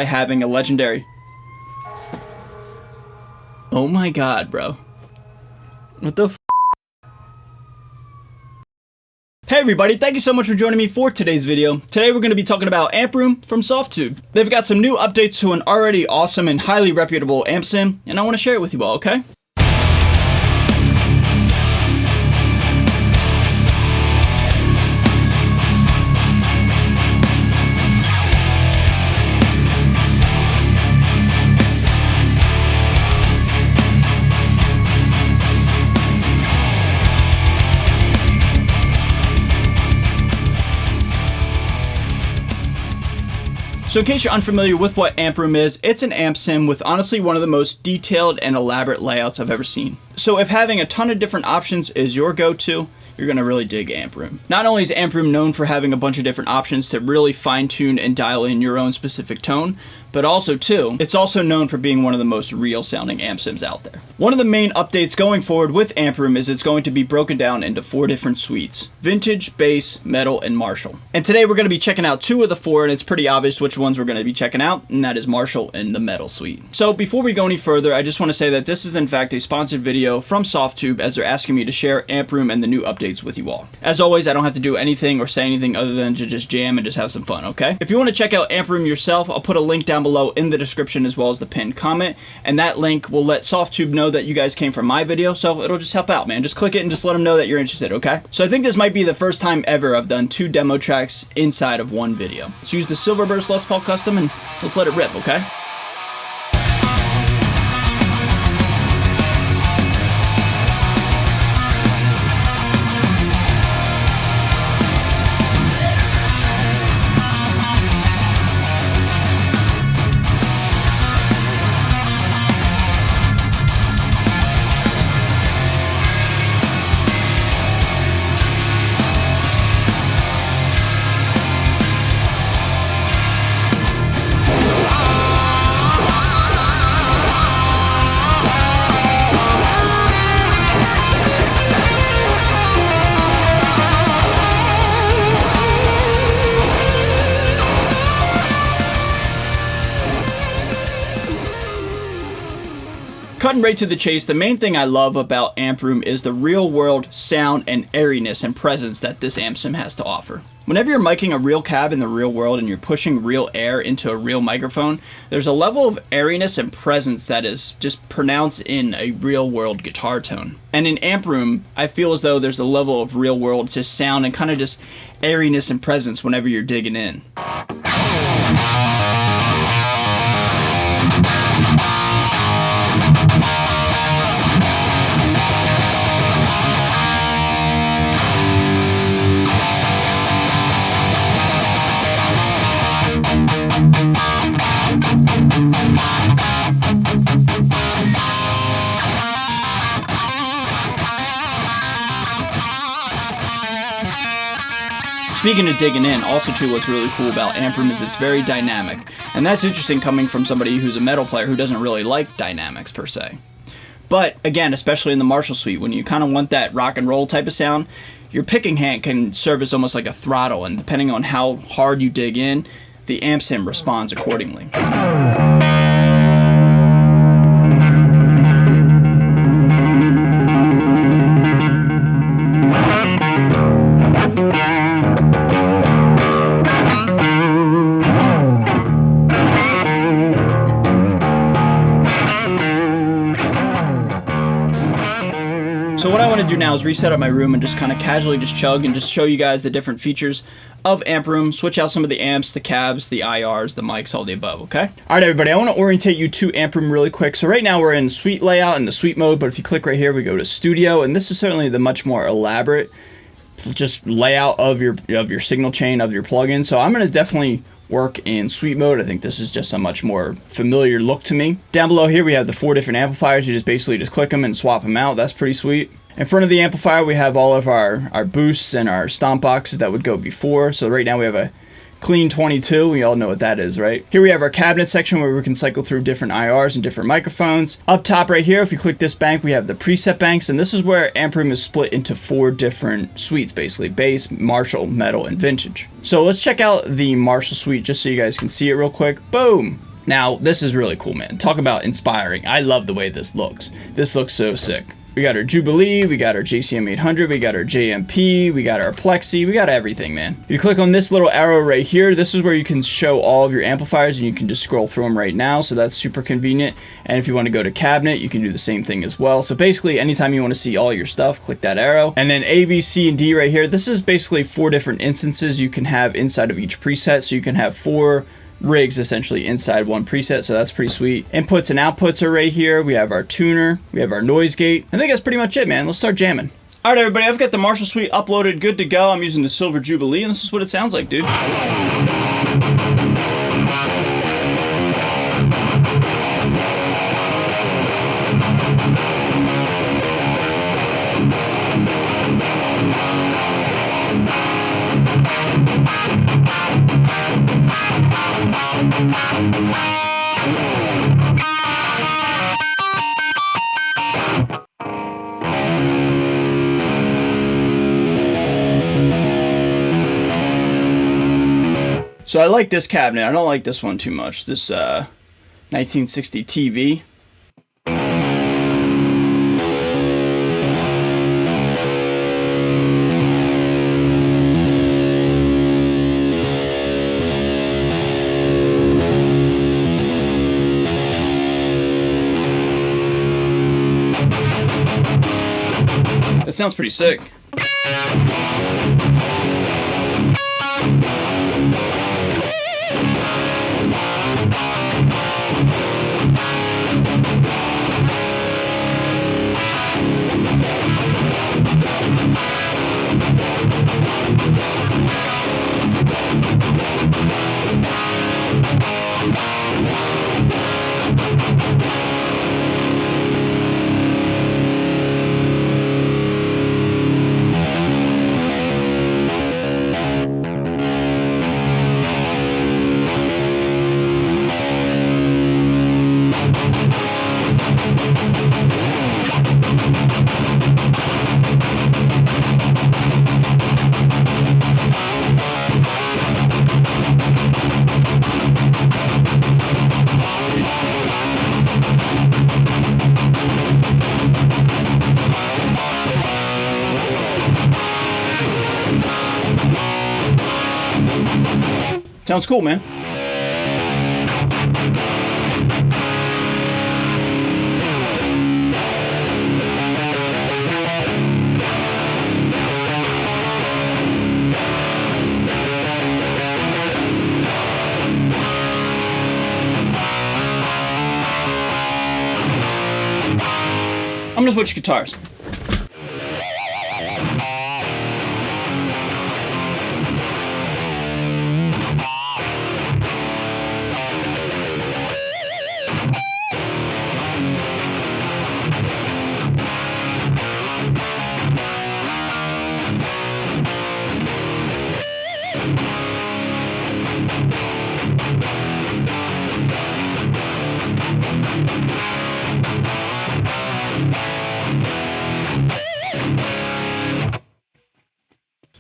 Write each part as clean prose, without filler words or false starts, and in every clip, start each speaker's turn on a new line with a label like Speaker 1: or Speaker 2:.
Speaker 1: having a legendary. Oh my god, bro. What the f? Hey everybody, thank you so much for joining me for today's video. Today we're going to be talking about Amp Room from Softube. They've got some new updates to an already awesome and highly reputable amp sim, and I want to share it with you all, okay? So in case you're unfamiliar with what Amp Room is, it's an amp sim with honestly one of the most detailed and elaborate layouts I've ever seen. So if having a ton of different options is your go-to, you're gonna really dig Amp Room. Not only is Amp Room known for having a bunch of different options to really fine-tune and dial in your own specific tone, but also too, it's also known for being one of the most real sounding amp sims out there. One of the main updates going forward with Amp Room is it's going to be broken down into 4 different suites: Vintage, Bass, Metal, and Marshall. And today we're gonna be checking out 2 of the 4, and it's pretty obvious which ones we're gonna be checking out, and that is Marshall and the Metal suite. So before we go any further, I just wanna say that this is in fact a sponsored video from Softube, as they're asking me to share Amp Room and the new updates with you all. As always, I don't have to do anything or say anything other than to just jam and just have some fun, okay? If you wanna check out Amp Room yourself, I'll put a link down below in the description as well as the pinned comment, and that link will let Softube know that you guys came from my video, so it'll just help out, man. Just click it and just let them know that you're interested, okay? So I think this might be the first time ever I've done 2 demo tracks inside of one video. Let's use the Silverburst Les Paul Custom and let's let it rip, okay? Cutting right to the chase, the main thing I love about Amp Room is the real-world sound and airiness and presence that this amp sim has to offer. Whenever you're miking a real cab in the real world and you're pushing real air into a real microphone, there's a level of airiness and presence that is just pronounced in a real-world guitar tone. And in Amp Room, I feel as though there's a level of real-world just sound and kind of just airiness and presence whenever you're digging in. Speaking of digging in, also too, what's really cool about Amp Room is it's very dynamic. And that's interesting coming from somebody who's a metal player who doesn't really like dynamics per se. But again, especially in the Marshall suite, when you kind of want that rock and roll type of sound, your picking hand can serve as almost like a throttle, and depending on how hard you dig in, the amp sim responds accordingly. So what I want to do now is reset up my room and just kind of casually just chug and just show you guys the different features of Amp Room, switch out some of the amps, the cabs, the IRs, the mics, all the above, okay? All right, everybody, I want to orientate you to Amp Room really quick. So right now we're in suite layout in the suite mode, but if you click right here, we go to studio, and this is certainly the much more elaborate just layout of your signal chain of your plugin. So I'm going to definitely work in suite mode. I think this is just a much more familiar look to me. Down below here we have the 4 different amplifiers. You just basically just click them and swap them out. That's pretty sweet. In front of the amplifier we have all of our boosts and our stomp boxes that would go before. So right now we have a Clean 22, we all know what that is, right? Here we have our cabinet section where we can cycle through different IRs and different microphones. Up top right here, if you click this bank, we have the preset banks, and this is where Amp Room is split into 4 different suites, basically: bass, Marshall, metal, and vintage. So let's check out the Marshall suite just so you guys can see it real quick. Boom! Now, this is really cool, man. Talk about inspiring. I love the way this looks. This looks so sick. We got our Jubilee, we got our JCM 800, we got our JMP, we got our Plexi, we got everything, man. If you click on this little arrow right here, this is where you can show all of your amplifiers, and you can just scroll through them right now, so that's super convenient. And if you want to go to cabinet, you can do the same thing as well. So basically, anytime you want to see all your stuff, click that arrow. And then A, B, C, and D right here, this is basically 4 different instances you can have inside of each preset, so you can have 4 rigs essentially inside one preset, so that's pretty sweet. Inputs and outputs are right here. We have our tuner, we have our noise gate. I think that's pretty much it, man. Let's start jamming. All right, everybody, I've got the Marshall Suite uploaded, good to go. I'm using the Silver Jubilee, and this is what it sounds like, dude. So I like this cabinet. I don't like this one too much. This 1960 TV. That sounds pretty sick. Sounds cool, man. I'm gonna switch guitars.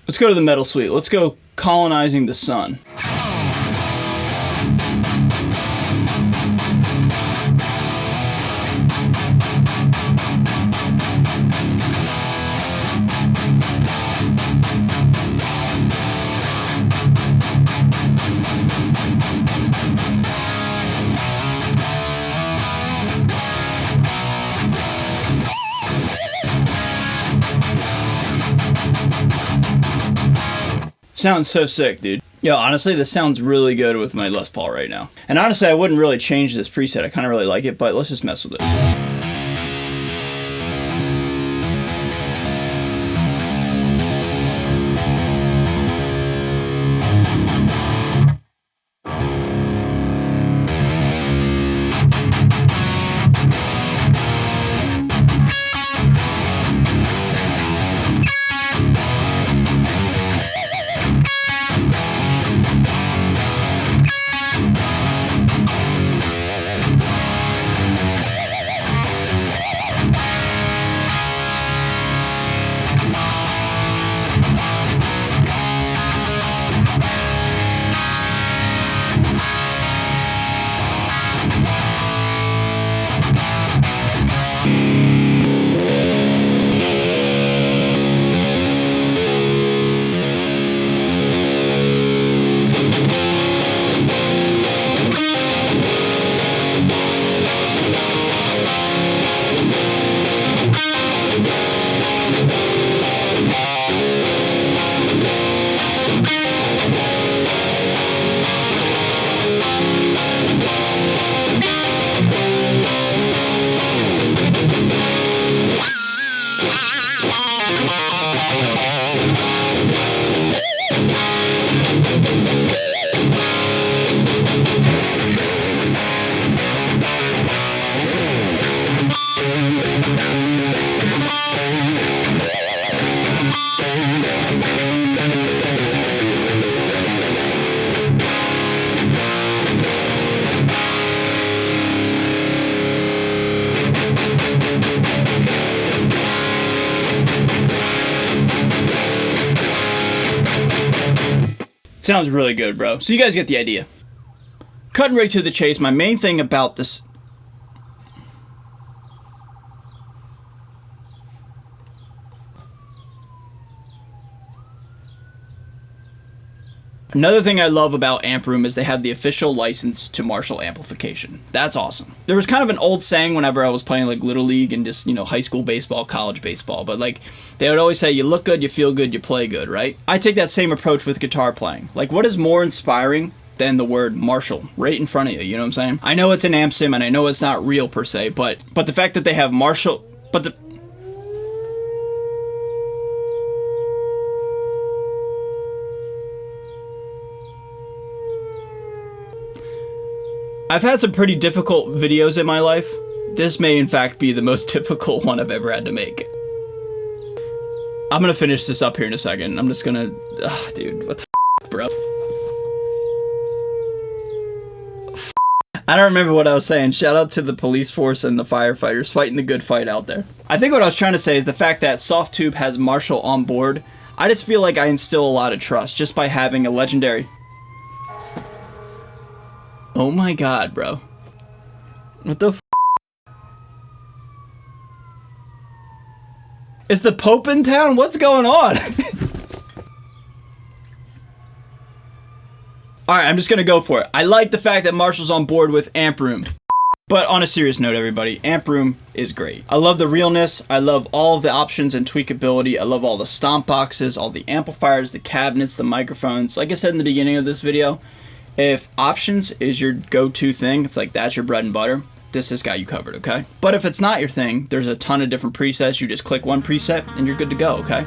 Speaker 1: Let's go to the Metal Suite. Let's go Colonizing the Sun. Sounds so sick, dude. Yo, honestly, this sounds really good with my Les Paul right now. And honestly, I wouldn't really change this preset. I kind of really like it, but let's just mess with it. Sounds really good, bro. So you guys get the idea. Cutting right to the chase, my main thing about this... Another thing I love about Amp Room is they have the official license to Marshall amplification. That's awesome. There was kind of an old saying whenever I was playing like Little League and just, you know, high school baseball, college baseball, but like they would always say you look good, you feel good, you play good, right? I take that same approach with guitar playing. Like what is more inspiring than the word Marshall right in front of you, you know what I'm saying? I know it's an amp sim and I know it's not real per se, but the fact that they have Marshall, I've had some pretty difficult videos in my life. This may in fact be the most difficult one I've ever had to make. I'm gonna finish this up here in a second. I'm just gonna... dude, what the f***, bro? I don't remember what I was saying. Shout out to the police force and the firefighters fighting the good fight out there. I think what I was trying to say is the fact that Softube has Marshall on board. I just feel like I instill a lot of trust just by having a legendary... Oh my god, bro. What the f***? Is the Pope in town? What's going on? Alright, I'm just gonna go for it. I like the fact that Marshall's on board with Amp Room. But on a serious note, everybody, Amp Room is great. I love the realness. I love all of the options and tweakability. I love all the stomp boxes, all the amplifiers, the cabinets, the microphones. Like I said in the beginning of this video, if options is your go-to thing, if like that's your bread and butter, this has got you covered, okay? But if it's not your thing, there's a ton of different presets. You just click one preset and you're good to go, okay?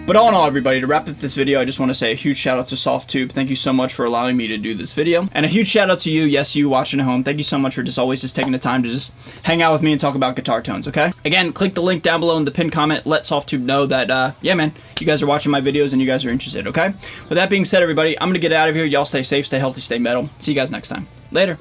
Speaker 1: But all in all, everybody, to wrap up this video, I just want to say a huge shout out to Softube. Thank you so much for allowing me to do this video. And a huge shout out to you, yes, you watching at home. Thank you so much for just always just taking the time to just hang out with me and talk about guitar tones, okay? Again, click the link down below in the pinned comment. Let Softube know that, yeah, man, you guys are watching my videos and you guys are interested, okay? With that being said, everybody, I'm going to get out of here. Y'all stay safe, stay healthy, stay metal. See you guys next time. Later.